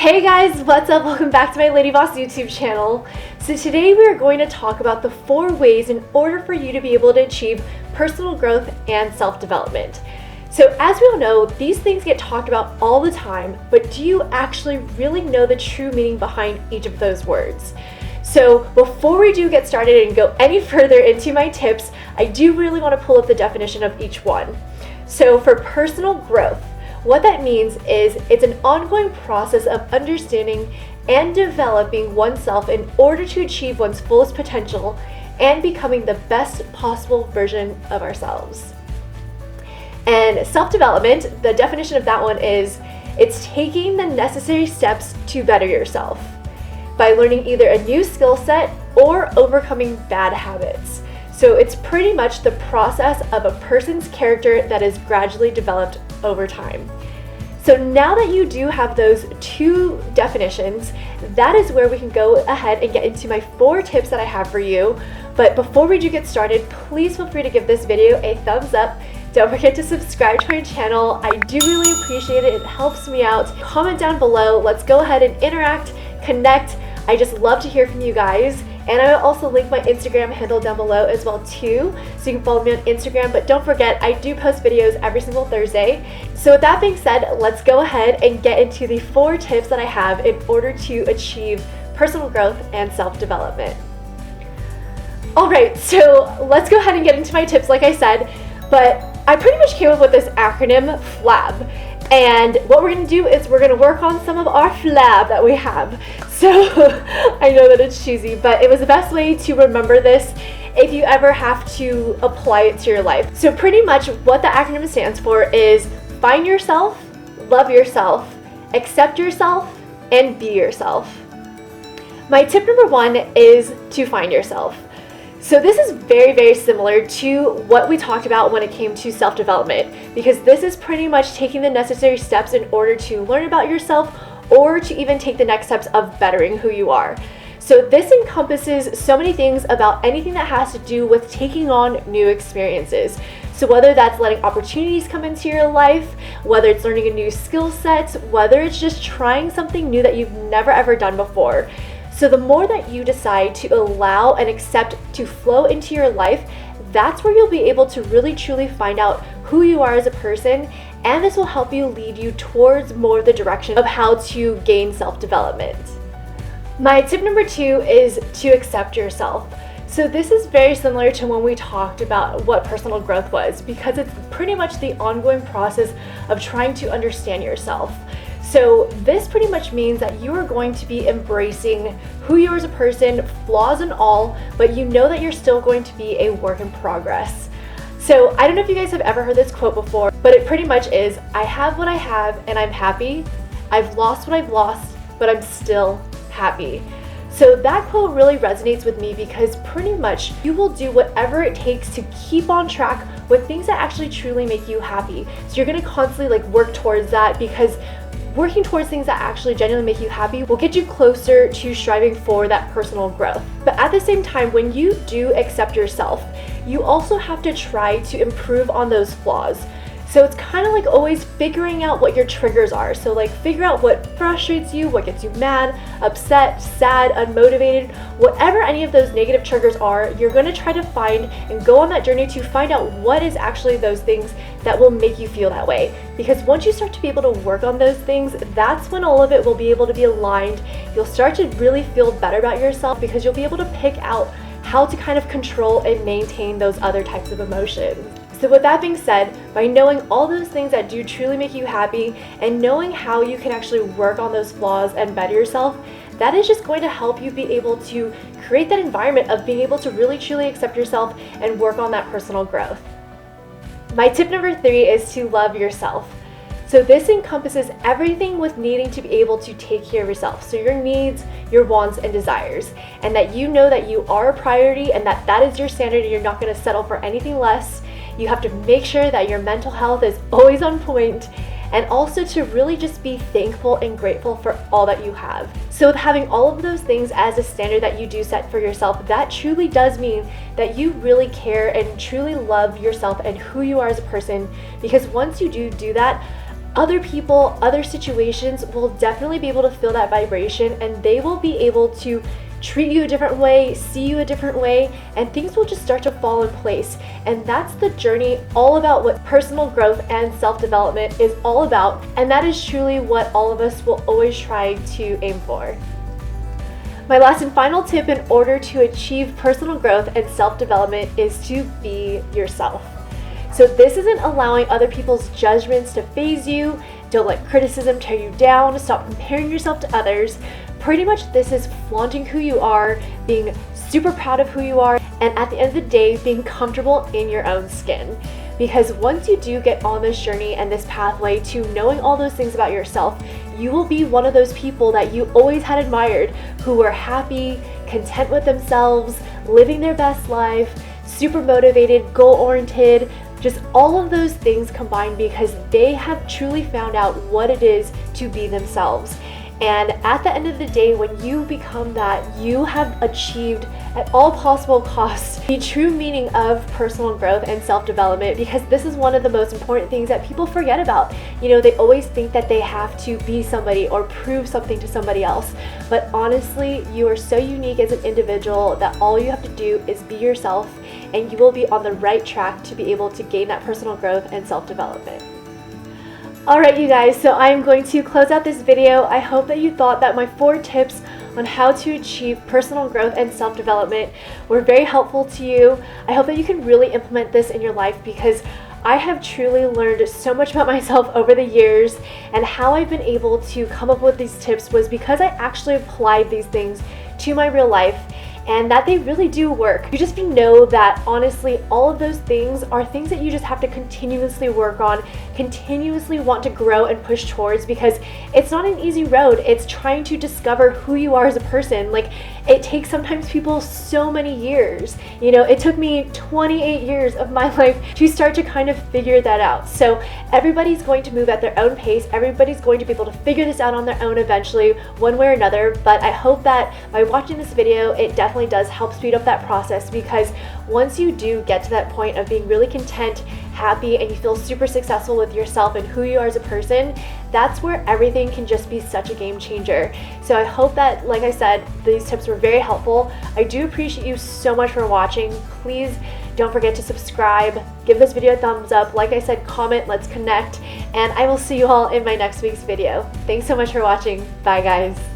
Hey guys, what's up? Welcome back to my Lady Boss YouTube channel. So today we are going to talk about the 4 ways in order for you to be able to achieve personal growth and self-development. So as we all know, these things get talked about all the time, but do you actually really know the true meaning behind each of those words? So before we do get started and go any further into my tips, I do really want to pull up the definition of each one. So for personal growth, what that means is it's an ongoing process of understanding and developing oneself in order to achieve one's fullest potential and becoming the best possible version of ourselves. And self-development, the definition of that one is it's taking the necessary steps to better yourself by learning either a new skill set or overcoming bad habits. So it's pretty much the process of a person's character that is gradually developed over time. So now that you do have those 2 definitions, that is where we can go ahead and get into my 4 tips that I have for you. But before we do get started, please feel free to give this video a thumbs up. Don't forget to subscribe to my channel. I do really appreciate it. It helps me out. Comment down below. Let's go ahead and interact, connect. I just love to hear from you guys. And I will also link my Instagram handle down below as well too, so you can follow me on Instagram. But don't forget, I do post videos every single Thursday. So with that being said, let's go ahead and get into the 4 tips that I have in order to achieve personal growth and self-development. All right, so let's go ahead and get into my tips like I said, but I pretty much came up with this acronym F.L.A.B. And what we're going to do is we're going to work on some of our F.L.A.B that we have. So I know that it's cheesy, but it was the best way to remember this if you ever have to apply it to your life. So pretty much what the acronym stands for is find yourself, love yourself, accept yourself, and be yourself. My tip number 1 is to find yourself. So this is very, very similar to what we talked about when it came to self-development, because this is pretty much taking the necessary steps in order to learn about yourself or to even take the next steps of bettering who you are. So this encompasses so many things about anything that has to do with taking on new experiences. So whether that's letting opportunities come into your life, whether it's learning a new skill set, whether it's just trying something new that you've never ever done before. So the more that you decide to allow and accept to flow into your life, that's where you'll be able to really truly find out who you are as a person, and this will help you lead you towards more the direction of how to gain self-development. My tip number 2 is to accept yourself. So this is very similar to when we talked about what personal growth was, because it's pretty much the ongoing process of trying to understand yourself. So this pretty much means that you are going to be embracing who you are as a person, flaws and all, but you know that you're still going to be a work in progress. So I don't know if you guys have ever heard this quote before, but it pretty much is, I have what I have and I'm happy. I've lost what I've lost, but I'm still happy. So that quote really resonates with me because pretty much you will do whatever it takes to keep on track with things that actually truly make you happy. So you're going to constantly work towards that, because working towards things that actually genuinely make you happy will get you closer to striving for that personal growth. But at the same time, when you do accept yourself, you also have to try to improve on those flaws. So it's kind of like always figuring out what your triggers are. So figure out what frustrates you, what gets you mad, upset, sad, unmotivated, whatever any of those negative triggers are, you're going to try to find and go on that journey to find out what is actually those things that will make you feel that way. Because once you start to be able to work on those things, that's when all of it will be able to be aligned. You'll start to really feel better about yourself because you'll be able to pick out how to kind of control and maintain those other types of emotions. So with that being said, by knowing all those things that do truly make you happy and knowing how you can actually work on those flaws and better yourself, that is just going to help you be able to create that environment of being able to really truly accept yourself and work on that personal growth. My tip number 3 is to love yourself. So this encompasses everything with needing to be able to take care of yourself. So your needs, your wants, and desires, and that you know that you are a priority and that is your standard and you're not going to settle for anything less. You have to make sure that your mental health is always on point, and also to really just be thankful and grateful for all that you have. So with having all of those things as a standard that you do set for yourself, that truly does mean that you really care and truly love yourself and who you are as a person, because once you do that, other people, other situations will definitely be able to feel that vibration, and they will be able to treat you a different way, see you a different way, and things will just start to fall in place. And that's the journey all about what personal growth and self-development is all about. And that is truly what all of us will always try to aim for. My last and final tip in order to achieve personal growth and self-development is to be yourself. So this isn't allowing other people's judgments to faze you. Don't let criticism tear you down. Stop comparing yourself to others. Pretty much this is flaunting who you are, being super proud of who you are, and at the end of the day, being comfortable in your own skin. Because once you do get on this journey and this pathway to knowing all those things about yourself, you will be one of those people that you always had admired, who were happy, content with themselves, living their best life, super motivated, goal-oriented, just all of those things combined because they have truly found out what it is to be themselves. And at the end of the day, when you become that, you have achieved at all possible costs the true meaning of personal growth and self-development, because this is one of the most important things that people forget about. You know, they always think that they have to be somebody or prove something to somebody else. But honestly, you are so unique as an individual that all you have to do is be yourself, and you will be on the right track to be able to gain that personal growth and self-development. Alright you guys, so I am going to close out this video. I hope that you thought that my 4 tips on how to achieve personal growth and self-development were very helpful to you. I hope that you can really implement this in your life, because I have truly learned so much about myself over the years, and how I've been able to come up with these tips was because I actually applied these things to my real life, and that they really do work. You just know that honestly all of those things are things that you just have to continuously work on, continuously want to grow and push towards, because it's not an easy road. It's trying to discover who you are as a person. Like, it takes sometimes people so many years. You know, it took me 28 years of my life to start to kind of figure that out. So everybody's going to move at their own pace. Everybody's going to be able to figure this out on their own eventually, one way or another. But I hope that by watching this video, it definitely does help speed up that process, because once you do get to that point of being really content, happy, and you feel super successful with yourself and who you are as a person, that's where everything can just be such a game changer. So I hope that, like I said, these tips were very helpful. I do appreciate you so much for watching. Please don't forget to subscribe, give this video a thumbs up, like I said, comment, let's connect, and I will see you all in my next week's video. Thanks so much for watching. Bye guys.